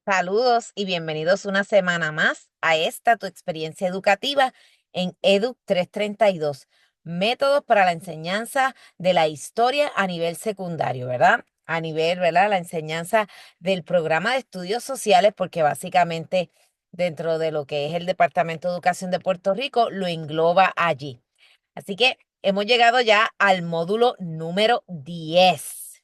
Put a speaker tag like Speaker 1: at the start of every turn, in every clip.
Speaker 1: Saludos y bienvenidos una semana más a esta tu experiencia educativa en Edu 332, métodos para la enseñanza de la historia a nivel secundario, ¿verdad? A nivel, ¿verdad? La enseñanza del programa de estudios sociales, porque básicamente dentro de lo que es el Departamento de Educación de Puerto Rico lo engloba allí. Así que hemos llegado ya al módulo número 10.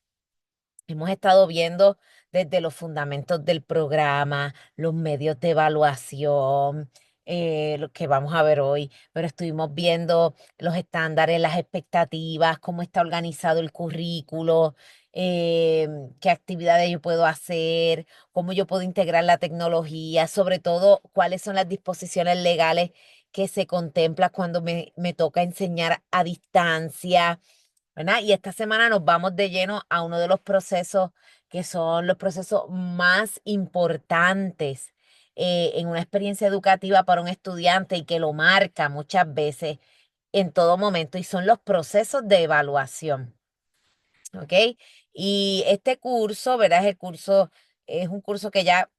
Speaker 1: Hemos estado viendo desde los fundamentos del programa, los medios de evaluación, lo que vamos a ver hoy, pero estuvimos viendo los estándares, las expectativas, cómo está organizado el currículo, qué actividades yo puedo hacer, cómo yo puedo integrar la tecnología, sobre todo cuáles son las disposiciones legales que se contemplan cuando me toca enseñar a distancia, ¿verdad? Y esta semana nos vamos de lleno a uno de los procesos que son los procesos más importantes en una experiencia educativa para un estudiante y que lo marca muchas veces en todo momento, y son los procesos de evaluación, ¿ok? Y este curso, ¿verdad? Es un curso que ya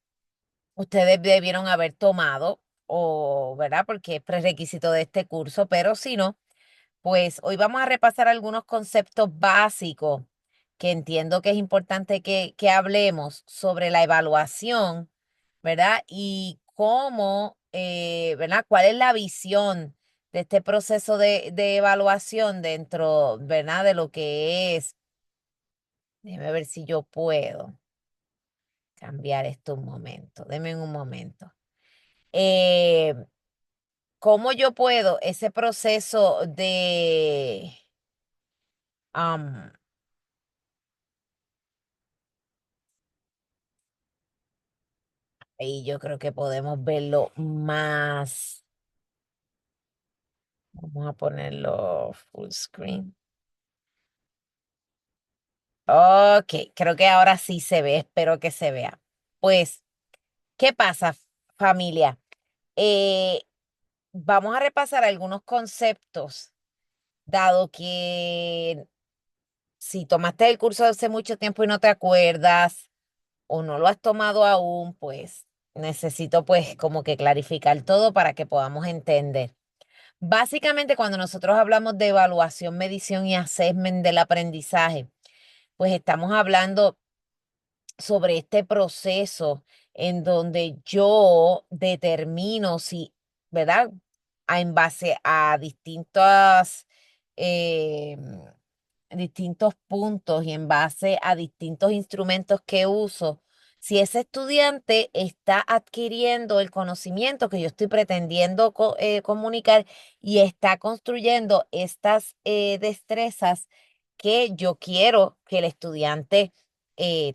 Speaker 1: ustedes debieron haber tomado, o, ¿verdad? Porque es prerequisito de este curso, pero si no, pues hoy vamos a repasar algunos conceptos básicos que entiendo que es importante que hablemos sobre la evaluación, ¿verdad? Y cómo, ¿verdad? ¿Cuál es la visión de este proceso de evaluación dentro, ¿verdad? De lo que es, déjeme ver si yo puedo cambiar esto un momento, deme un momento. Eh, ¿Cómo yo puedo ese proceso de... Y yo creo que podemos verlo más. Vamos a ponerlo full screen. Ok, creo que ahora sí se ve, espero que se vea. Pues, ¿qué pasa, familia? Eh, Vamos a repasar algunos conceptos, dado que si tomaste el curso hace mucho tiempo y no te acuerdas o no lo has tomado aún, pues necesito pues como que clarificar todo para que podamos entender. Básicamente, cuando nosotros hablamos de evaluación, medición y assessment del aprendizaje, pues estamos hablando sobre este proceso en donde yo determino si, ¿verdad? En base a eh, distintos puntos y en base a distintos instrumentos que uso, si ese estudiante está adquiriendo el conocimiento que yo estoy pretendiendo comunicar y está construyendo estas destrezas que yo quiero que el estudiante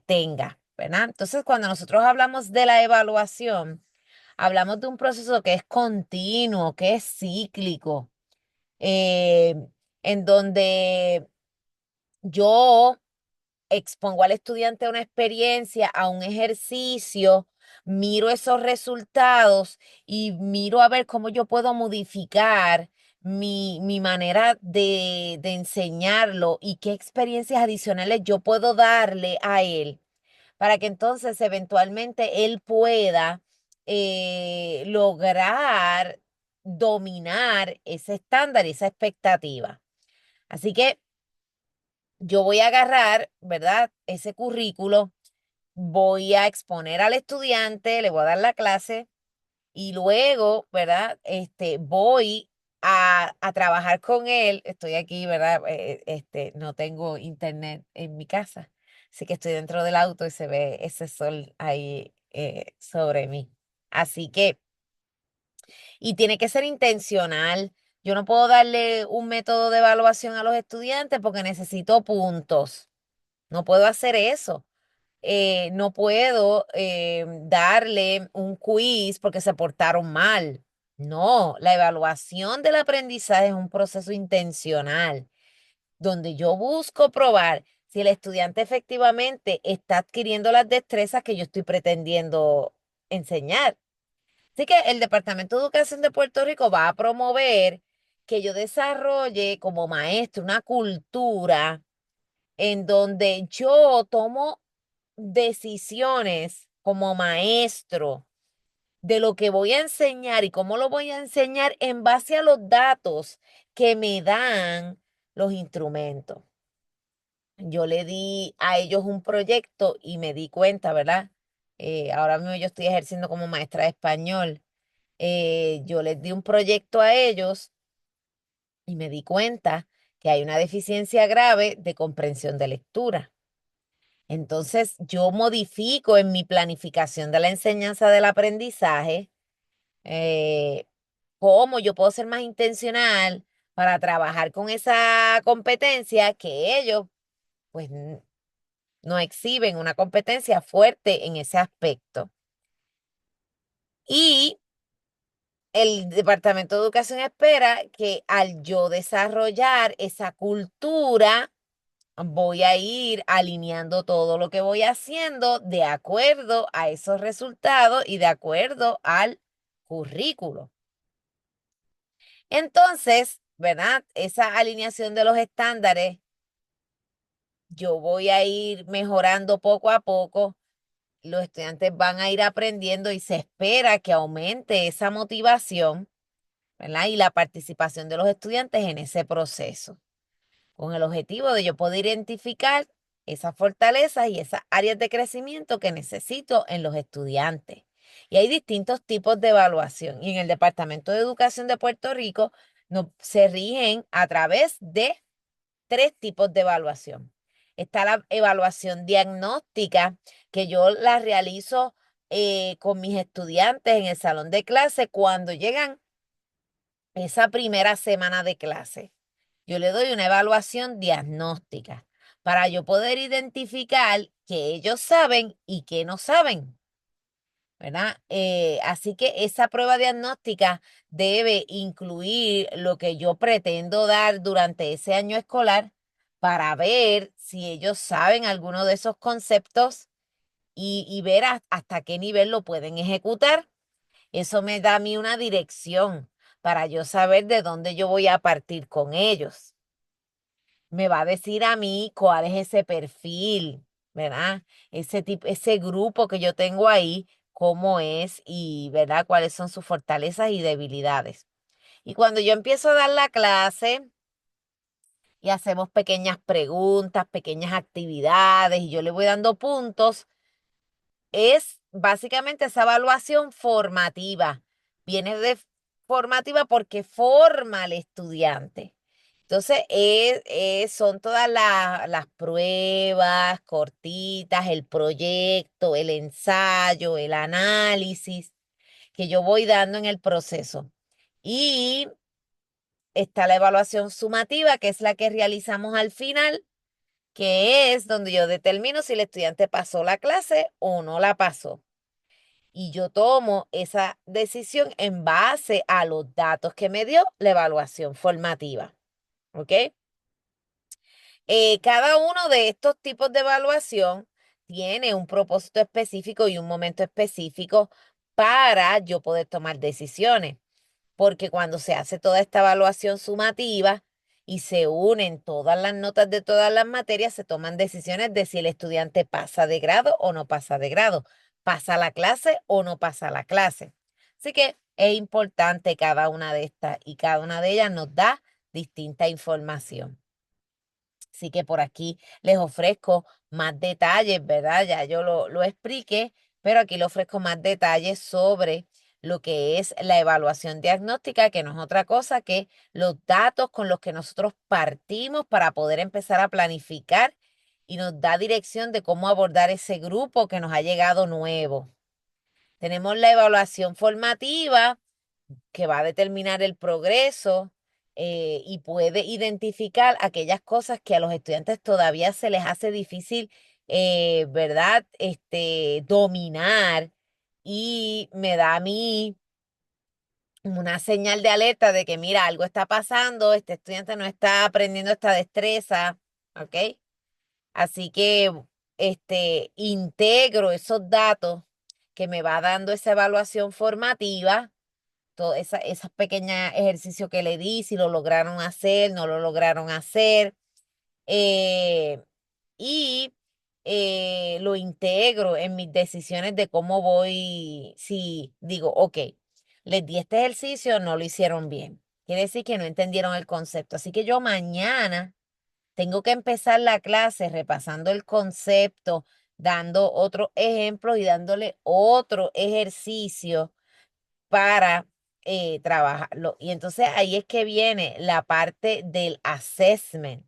Speaker 1: tenga, ¿verdad? Entonces, cuando nosotros hablamos de la evaluación, hablamos de un proceso que es continuo, que es cíclico, eh, en donde yo expongo al estudiante a una experiencia, a un ejercicio, miro esos resultados y miro a ver cómo yo puedo modificar mi manera de enseñarlo y qué experiencias adicionales yo puedo darle a él para que entonces eventualmente él pueda lograr dominar ese estándar y esa expectativa. Así que yo voy a agarrar, ¿verdad? Ese currículo, voy a exponer al estudiante, le voy a dar la clase y luego, ¿verdad? Voy a trabajar con él. Estoy aquí, ¿verdad? No tengo internet en mi casa, así que estoy dentro del auto y se ve ese sol ahí sobre mí. Así que, y tiene que ser intencional. Yo no puedo darle un método de evaluación a los estudiantes porque necesito puntos. No puedo hacer eso. No puedo darle un quiz porque se portaron mal. No, la evaluación del aprendizaje es un proceso intencional donde yo busco probar si el estudiante efectivamente está adquiriendo las destrezas que yo estoy pretendiendo enseñar. Así que el Departamento de Educación de Puerto Rico va a promover que yo desarrolle como maestro una cultura en donde yo tomo decisiones como maestro de lo que voy a enseñar y cómo lo voy a enseñar en base a los datos que me dan los instrumentos. Yo le di a ellos un proyecto y me di cuenta, ¿verdad? Ahora mismo yo estoy ejerciendo como maestra de español. Yo les di un proyecto a ellos y me di cuenta que hay una deficiencia grave de comprensión de lectura. Entonces, yo modifico en mi planificación de la enseñanza del aprendizaje, eh, cómo yo puedo ser más intencional para trabajar con esa competencia que ellos, pues, no exhiben una competencia fuerte en ese aspecto. Y el Departamento de Educación espera que al yo desarrollar esa cultura, voy a ir alineando todo lo que voy haciendo de acuerdo a esos resultados y de acuerdo al currículo. Entonces, ¿verdad? Esa alineación de los estándares, yo voy a ir mejorando poco a poco. Los estudiantes van a ir aprendiendo y se espera que aumente esa motivación, ¿verdad? Y la participación de los estudiantes en ese proceso, con el objetivo de yo poder identificar esas fortalezas y esas áreas de crecimiento que necesito en los estudiantes. Y hay distintos tipos de evaluación. Y en el Departamento de Educación de Puerto Rico se rigen a través de tres tipos de evaluación. Está la evaluación diagnóstica, que yo la realizo con mis estudiantes en el salón de clase cuando llegan esa primera semana de clase. Yo le doy una evaluación diagnóstica para yo poder identificar qué ellos saben y qué no saben, ¿verdad? Así que esa prueba diagnóstica debe incluir lo que yo pretendo dar durante ese año escolar para ver si ellos saben alguno de esos conceptos y ver hasta qué nivel lo pueden ejecutar. Eso me da a mí una dirección para yo saber de dónde yo voy a partir con ellos. Me va a decir a mí cuál es ese perfil, ¿verdad? Ese tipo, ese grupo que yo tengo ahí, cómo es y, ¿verdad? Cuáles son sus fortalezas y debilidades. Y cuando yo empiezo a dar la clase y hacemos pequeñas preguntas, pequeñas actividades y yo le voy dando puntos, es básicamente esa evaluación formativa. Viene de formativa porque forma al estudiante. Entonces, son todas las pruebas cortitas, el proyecto, el ensayo, el análisis que yo voy dando en el proceso. Y está la evaluación sumativa, que es la que realizamos al final, que es donde yo determino si el estudiante pasó la clase o no la pasó. Y yo tomo esa decisión en base a los datos que me dio la evaluación formativa. ¿Ok? Cada uno de estos tipos de evaluación tiene un propósito específico y un momento específico para yo poder tomar decisiones, porque cuando se hace toda esta evaluación sumativa y se unen todas las notas de todas las materias, se toman decisiones de si el estudiante pasa de grado o no pasa de grado, pasa la clase o no pasa la clase. Así que es importante cada una de estas y cada una de ellas nos da distinta información. Así que por aquí les ofrezco más detalles, ¿verdad? Ya yo lo expliqué, pero aquí le ofrezco más detalles sobre lo que es la evaluación diagnóstica, que no es otra cosa que los datos con los que nosotros partimos para poder empezar a planificar y nos da dirección de cómo abordar ese grupo que nos ha llegado nuevo. Tenemos la evaluación formativa, que va a determinar el progreso y puede identificar aquellas cosas que a los estudiantes todavía se les hace difícil, ¿verdad? Dominar, y me da a mí una señal de alerta de que, mira, algo está pasando, este estudiante no está aprendiendo esta destreza, ¿ok? Así que integro esos datos que me va dando esa evaluación formativa, todos esos pequeños ejercicios que le di, si lo lograron hacer, no lo lograron hacer. eh, y lo integro en mis decisiones de cómo voy, si digo, ok, les di este ejercicio, no lo hicieron bien. Quiere decir que no entendieron el concepto. Así que yo mañana tengo que empezar la clase repasando el concepto, dando otro ejemplo y dándole otro ejercicio para trabajarlo. Y entonces ahí es que viene la parte del assessment.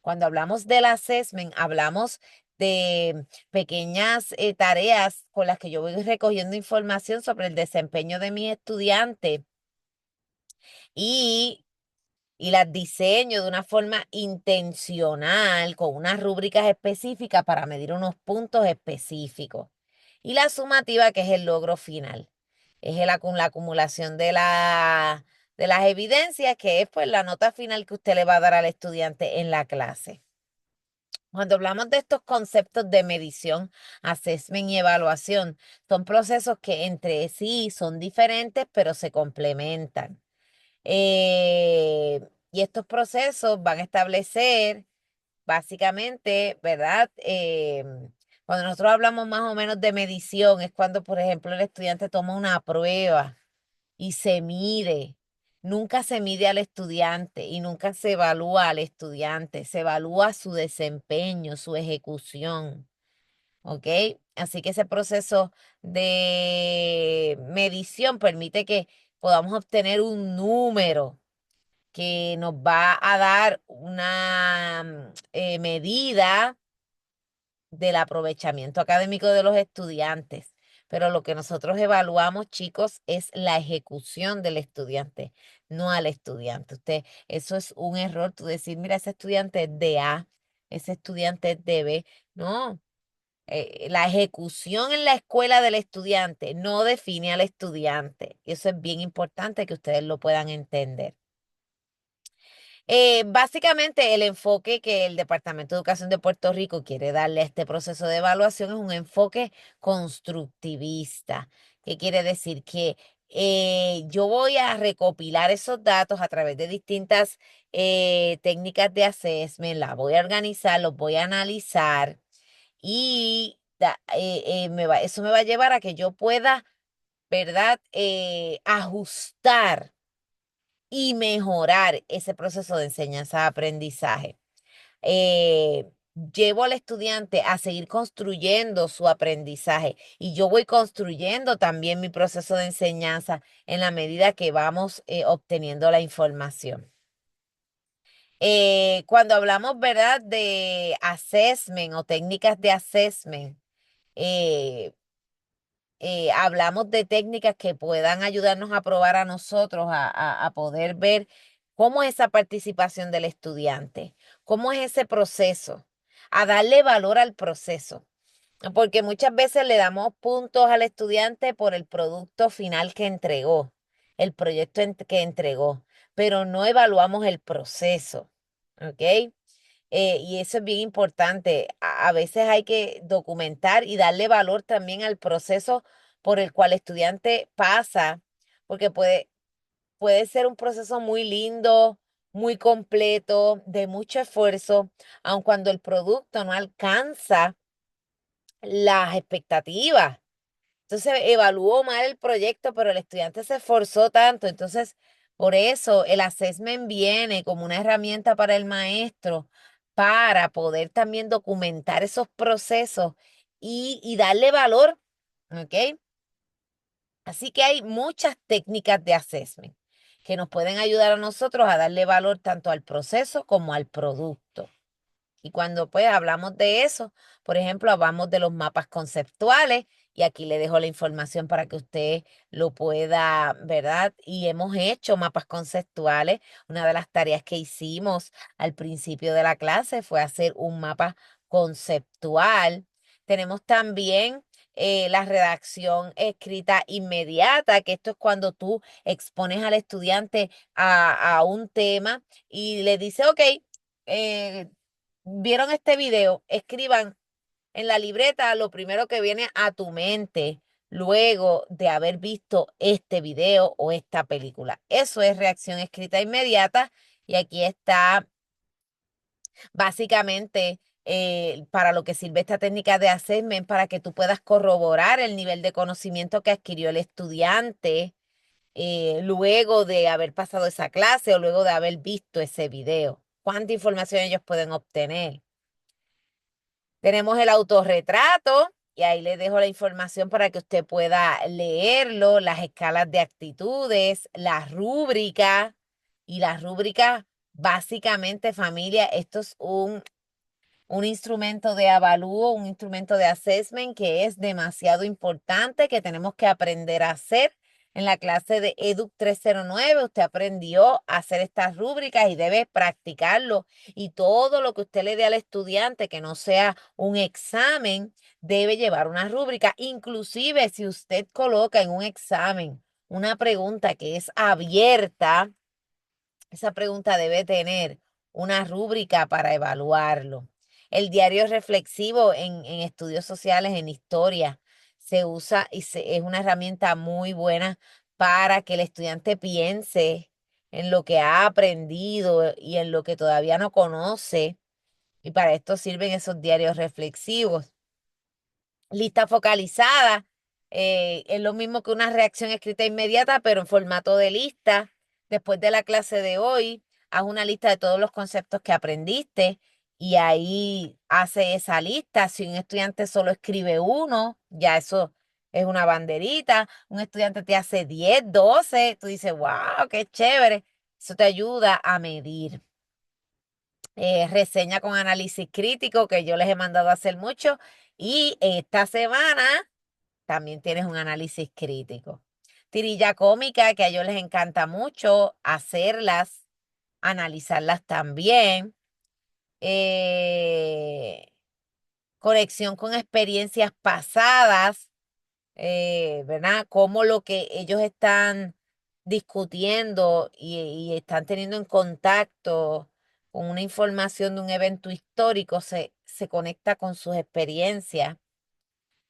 Speaker 1: Cuando hablamos del assessment, hablamos de pequeñas tareas con las que yo voy recogiendo información sobre el desempeño de mi estudiante y las diseño de una forma intencional, con unas rúbricas específicas para medir unos puntos específicos. Y la sumativa, que es el logro final. Es la acumulación de las evidencias, que es pues la nota final que usted le va a dar al estudiante en la clase. Cuando hablamos de estos conceptos de medición, assessment y evaluación, son procesos que entre sí son diferentes, pero se complementan. Y estos procesos van a establecer básicamente, ¿verdad? Cuando nosotros hablamos más o menos de medición, es cuando, por ejemplo, el estudiante toma una prueba y se mide. Nunca se mide al estudiante y nunca se evalúa al estudiante, se evalúa su desempeño, su ejecución, ¿ok? Así que ese proceso de medición permite que podamos obtener un número que nos va a dar una medida del aprovechamiento académico de los estudiantes. Pero lo que nosotros evaluamos, chicos, es la ejecución del estudiante, no al estudiante. Eso es un error, tú decir, mira, ese estudiante es de A, ese estudiante es de B. No, la ejecución en la escuela del estudiante no define al estudiante. Y eso es bien importante que ustedes lo puedan entender. Básicamente el enfoque que el Departamento de Educación de Puerto Rico quiere darle a este proceso de evaluación es un enfoque constructivista. ¿Qué quiere decir? Que yo voy a recopilar esos datos a través de distintas técnicas de assessment, las voy a organizar, los voy a analizar y eso me va a llevar a que yo pueda, ¿verdad? Ajustar y mejorar ese proceso de enseñanza-aprendizaje. Llevo al estudiante a seguir construyendo su aprendizaje y yo voy construyendo también mi proceso de enseñanza en la medida que vamos obteniendo la información. Cuando hablamos, ¿verdad?, de assessment o técnicas de assessment, eh, hablamos de técnicas que puedan ayudarnos a probar a nosotros, a poder ver cómo es esa participación del estudiante, cómo es ese proceso, a darle valor al proceso. Porque muchas veces le damos puntos al estudiante por el producto final que entregó, el proyecto que entregó, pero no evaluamos el proceso, ¿ok? Y eso es bien importante. A veces hay que documentar y darle valor también al proceso por el cual el estudiante pasa, porque puede ser un proceso muy lindo, muy completo, de mucho esfuerzo, aun cuando el producto no alcanza las expectativas. Entonces evaluó mal el proyecto, pero el estudiante se esforzó tanto. Entonces, por eso el assessment viene como una herramienta para el maestro para poder también documentar esos procesos y darle valor, ¿ok? Así que hay muchas técnicas de assessment que nos pueden ayudar a nosotros a darle valor tanto al proceso como al producto. Y cuando pues hablamos de eso, por ejemplo, hablamos de los mapas conceptuales y aquí le dejo la información para que usted lo pueda, ¿verdad? Y hemos hecho mapas conceptuales. Una de las tareas que hicimos al principio de la clase fue hacer un mapa conceptual. Tenemos también la redacción escrita inmediata, que esto es cuando tú expones al estudiante a un tema y le dice, ok, vieron este video, escriban en la libreta lo primero que viene a tu mente luego de haber visto este video o esta película. Eso es reacción escrita inmediata y aquí está básicamente para lo que sirve esta técnica de assessment, para que tú puedas corroborar el nivel de conocimiento que adquirió el estudiante luego de haber pasado esa clase o luego de haber visto ese video. ¿Cuánta información ellos pueden obtener? Tenemos el autorretrato y ahí le dejo la información para que usted pueda leerlo, las escalas de actitudes, las rúbricas y las rúbricas, básicamente familia, esto es un instrumento de avalúo, un instrumento de assessment que es demasiado importante, que tenemos que aprender a hacer. En la clase de EDUC 309 usted aprendió a hacer estas rúbricas y debe practicarlo. Y todo lo que usted le dé al estudiante que no sea un examen, debe llevar una rúbrica. Inclusive si usted coloca en un examen una pregunta que es abierta, esa pregunta debe tener una rúbrica para evaluarlo. El diario reflexivo en estudios sociales, en historia, se usa y es una herramienta muy buena para que el estudiante piense en lo que ha aprendido y en lo que todavía no conoce. Y para esto sirven esos diarios reflexivos. Lista focalizada, es lo mismo que una reacción escrita inmediata, pero en formato de lista. Después de la clase de hoy, haz una lista de todos los conceptos que aprendiste y ahí hace esa lista. Si un estudiante solo escribe uno, ya eso es una banderita. Un estudiante te hace 10, 12, tú dices, wow, qué chévere. Eso te ayuda a medir. Reseña con análisis crítico, que yo les he mandado a hacer mucho. Y esta semana también tienes un análisis crítico. Tirilla cómica, que a ellos les encanta mucho hacerlas, analizarlas también. Conexión con experiencias pasadas, ¿verdad? Cómo lo que ellos están discutiendo y están teniendo en contacto con una información de un evento histórico se conecta con sus experiencias.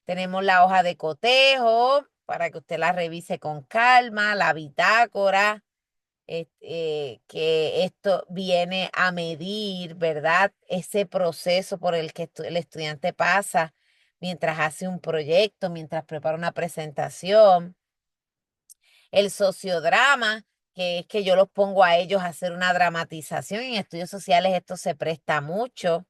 Speaker 1: Tenemos la hoja de cotejo para que usted la revise con calma, la bitácora, que esto viene a medir, ¿verdad? Ese proceso por el que el estudiante pasa mientras hace un proyecto, mientras prepara una presentación. El sociodrama, que es que yo los pongo a ellos a hacer una dramatización. En estudios sociales esto se presta mucho.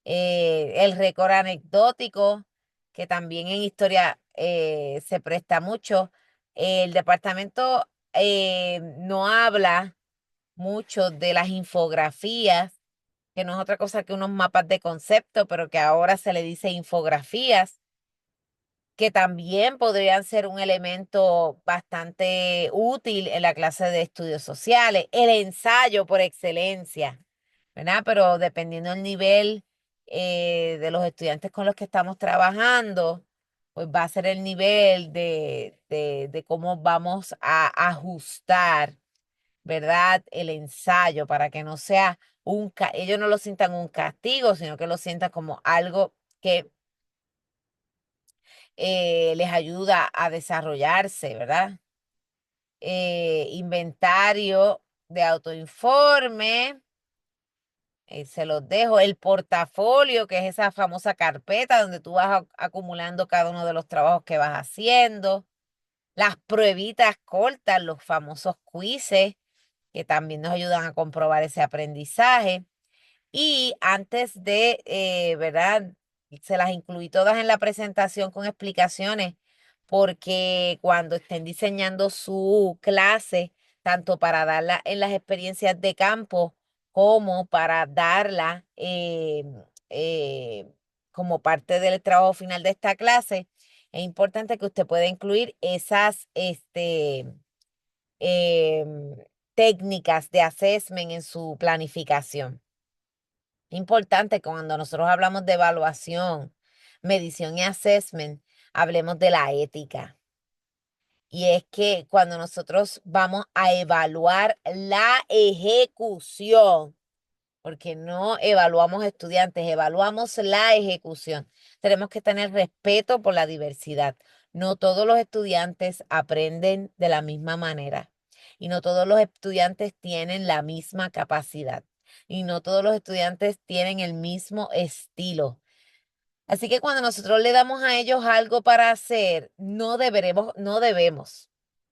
Speaker 1: El récord anecdótico, que también en historia se presta mucho. El departamento no habla mucho de las infografías, que no es otra cosa que unos mapas de concepto, pero que ahora se le dice infografías, que también podrían ser un elemento bastante útil en la clase de estudios sociales. El ensayo por excelencia, ¿verdad? Pero dependiendo del nivel de los estudiantes con los que estamos trabajando, pues va a ser el nivel de cómo vamos a ajustar, ¿verdad? El ensayo para que no sea ellos no lo sientan un castigo, sino que lo sientan como algo que les ayuda a desarrollarse, ¿verdad? Inventario de autoinforme, se los dejo. El portafolio, que es esa famosa carpeta donde tú vas acumulando cada uno de los trabajos que vas haciendo. Las pruebitas cortas, los famosos quizzes, que también nos ayudan a comprobar ese aprendizaje. Y antes de, ¿verdad? Se las incluí todas en la presentación con explicaciones, porque cuando estén diseñando su clase, tanto para darla en las experiencias de campo como para darla como parte del trabajo final de esta clase, es importante que usted pueda incluir esas em, técnicas de assessment en su planificación. Importante cuando nosotros hablamos de evaluación, medición y assessment, hablemos de la ética. Y es que cuando nosotros vamos a evaluar la ejecución, porque no evaluamos estudiantes, evaluamos la ejecución, tenemos que tener respeto por la diversidad. No todos los estudiantes aprenden de la misma manera y no todos los estudiantes tienen la misma capacidad. y no todos los estudiantes tienen el mismo estilo. Así que cuando nosotros le damos a ellos algo para hacer, no debemos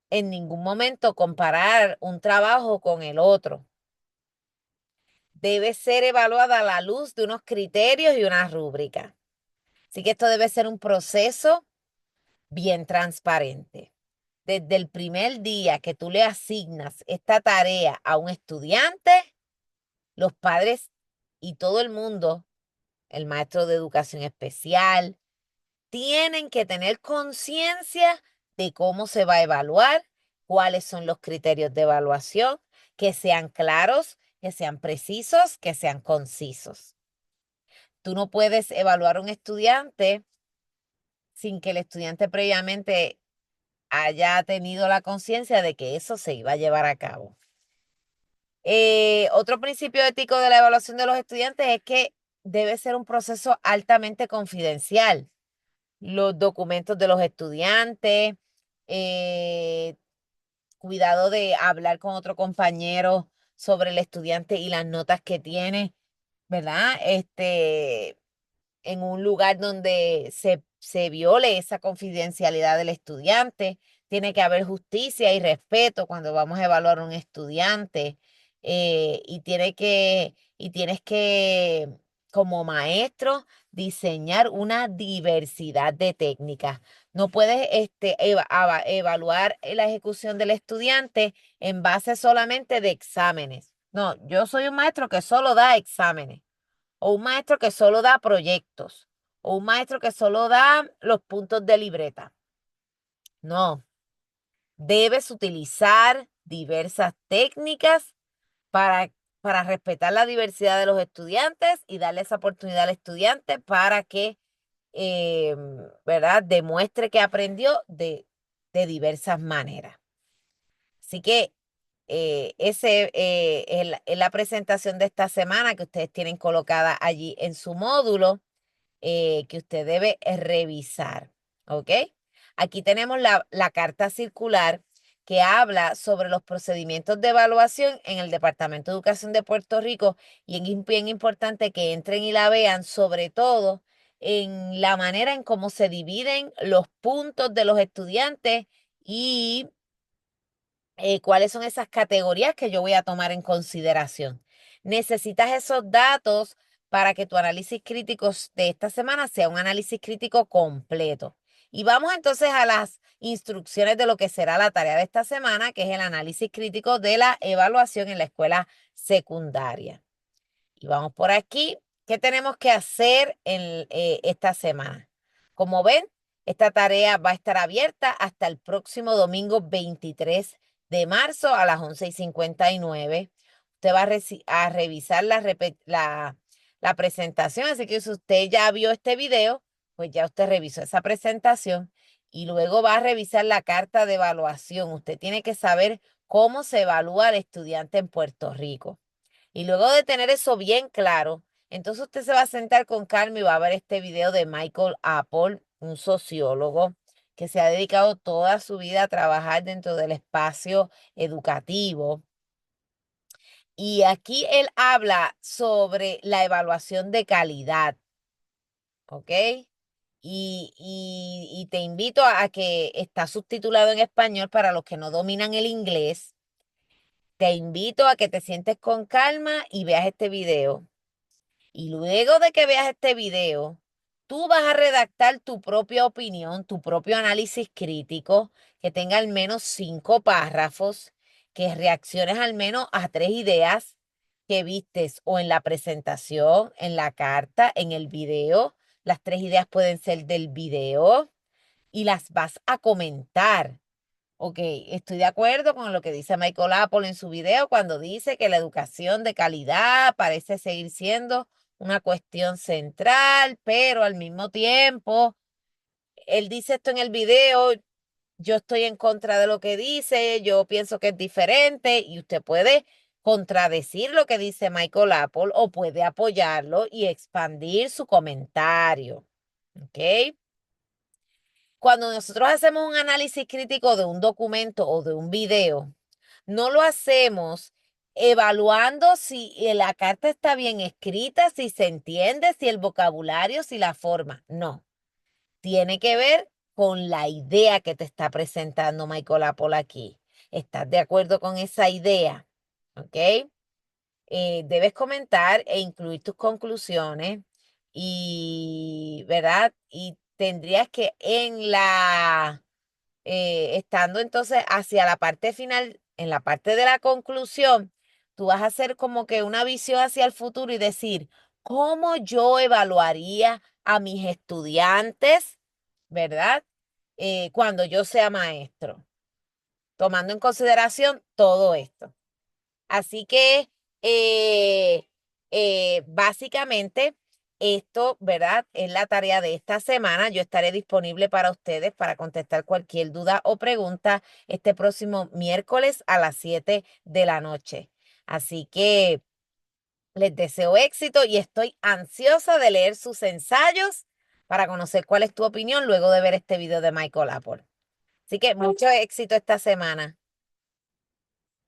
Speaker 1: en ningún momento comparar un trabajo con el otro. Debe ser evaluada a la luz de unos criterios y una rúbrica. Así que esto debe ser un proceso bien transparente. Desde el primer día que tú le asignas esta tarea a un estudiante, los padres y todo el mundo, el maestro de educación especial, tienen que tener conciencia de cómo se va a evaluar, cuáles son los criterios de evaluación, que sean claros, que sean precisos, que sean concisos. Tú no puedes evaluar a un estudiante sin que el estudiante previamente haya tenido la conciencia de que eso se iba a llevar a cabo. Otro principio ético de la evaluación de los estudiantes es que debe ser un proceso altamente confidencial. Los documentos de los estudiantes, eh, cuidado de hablar con otro compañero sobre el estudiante y las notas que tiene, ¿verdad? En un lugar donde se viole esa confidencialidad del estudiante. Tiene que haber justicia y respeto cuando vamos a evaluar a un estudiante. Y tienes que, como maestro, diseñar una diversidad de técnicas. No puedes evaluar la ejecución del estudiante en base solamente de exámenes. No, yo soy un maestro que solo da exámenes, o un maestro que solo da proyectos, o un maestro que solo da los puntos de libreta. No, debes utilizar diversas técnicas para, para respetar la diversidad de los estudiantes y darle esa oportunidad al estudiante para que, ¿verdad?, demuestre que aprendió de diversas maneras. Así que ese es la presentación de esta semana que ustedes tienen colocada allí en su módulo, que usted debe revisar, ¿ok? Aquí tenemos la carta circular que habla sobre los procedimientos de evaluación en el Departamento de Educación de Puerto Rico, y es bien importante que entren y la vean, sobre todo en la manera en cómo se dividen los puntos de los estudiantes y cuáles son esas categorías que yo voy a tomar en consideración. Necesitas esos datos para que tu análisis crítico de esta semana sea un análisis crítico completo. Y vamos entonces a las instrucciones de lo que será la tarea de esta semana, que es el análisis crítico de la evaluación en la escuela secundaria. Y vamos por aquí. ¿Qué tenemos que hacer en esta semana? Como ven, esta tarea va a estar abierta hasta el próximo domingo 23 de marzo a las 11:59. Usted va a revisar la presentación, así que si usted ya vio este video, pues ya usted revisó esa presentación y luego va a revisar la carta de evaluación. Usted tiene que saber cómo se evalúa al estudiante en Puerto Rico. Y luego de tener eso bien claro, entonces usted se va a sentar con calma y va a ver este video de Michael Apple, un sociólogo que se ha dedicado toda su vida a trabajar dentro del espacio educativo. Y aquí él habla sobre la evaluación de calidad, ¿ok? Y te invito a que está subtitulado en español para los que no dominan el inglés. Te invito a que te sientes con calma y veas este video. Y luego de que veas este video, tú vas a redactar tu propia opinión, tu propio análisis crítico, que tenga al menos 5 párrafos, que reacciones al menos a 3 ideas que vistes o en la presentación, en la carta, en el video. Las 3 ideas pueden ser del video y las vas a comentar. Ok, estoy de acuerdo con lo que dice Michael Apple en su video cuando dice que la educación de calidad parece seguir siendo una cuestión central, pero al mismo tiempo, él dice esto en el video, yo estoy en contra de lo que dice, yo pienso que es diferente, y usted puede contradecir lo que dice Michael Apple o puede apoyarlo y expandir su comentario. ¿Ok? Cuando nosotros hacemos un análisis crítico de un documento o de un video, no lo hacemos evaluando si la carta está bien escrita, si se entiende, si el vocabulario, si la forma. No, tiene que ver con la idea que te está presentando Michael Apple aquí. ¿Estás de acuerdo con esa idea? ¿Ok? Debes comentar e incluir tus conclusiones y, ¿verdad? Y tendrías que estando entonces hacia la parte final, en la parte de la conclusión, tú vas a hacer como que una visión hacia el futuro y decir, ¿cómo yo evaluaría a mis estudiantes, ¿verdad? Cuando yo sea maestro, tomando en consideración todo esto. Así que eh, básicamente esto, ¿verdad? Es la tarea de esta semana. Yo estaré disponible para ustedes para contestar cualquier duda o pregunta este próximo miércoles a las 7 de la noche. Así que les deseo éxito y estoy ansiosa de leer sus ensayos para conocer cuál es tu opinión luego de ver este video de Michael Apple. Así que mucho éxito esta semana.